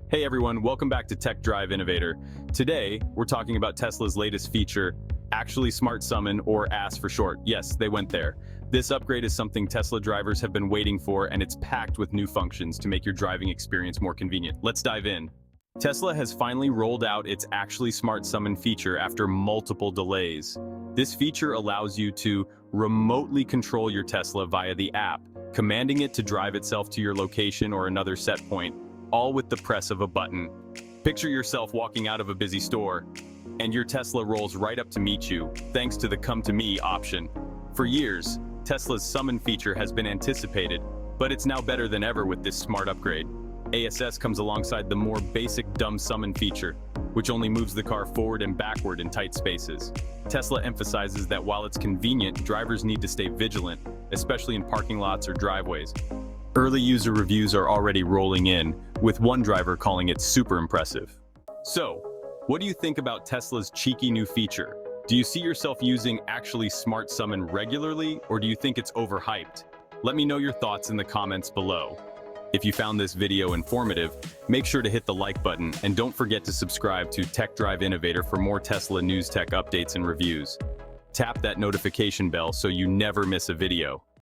Hey everyone, welcome back to Tech Drive Innovator. Today, we're talking about Tesla's latest feature, Actually Smart Summon, or ASS for short. Yes, they went there. This upgrade is something Tesla drivers have been waiting for, and it's packed with new functions to make your driving experience more convenient. Let's dive in. Tesla has finally rolled out its Actually Smart Summon feature after multiple delays. This feature allows you to remotely control your Tesla via the app, commanding it to drive itself to your location or another set point, all with the press of a button. Picture yourself walking out of a busy store, and your Tesla rolls right up to meet you, thanks to the Come to Me option. For years, Tesla's Summon feature has been anticipated, but it's now better than ever with this smart upgrade. ASS comes alongside the more basic dumb summon feature, which only moves the car forward and backward in tight spaces. Tesla emphasizes that while it's convenient, drivers need to stay vigilant, especially in parking lots or driveways. Early user reviews are already rolling in, with one driver calling it super impressive. So, what do you think about Tesla's cheeky new feature? Do you see yourself using Actually Smart Summon regularly, or do you think it's overhyped? Let me know your thoughts in the comments below. If you found this video informative, make sure to hit the like button and don't forget to subscribe to Tech Drive Innovator for more Tesla news tech updates and reviews. Tap that notification bell so you never miss a video.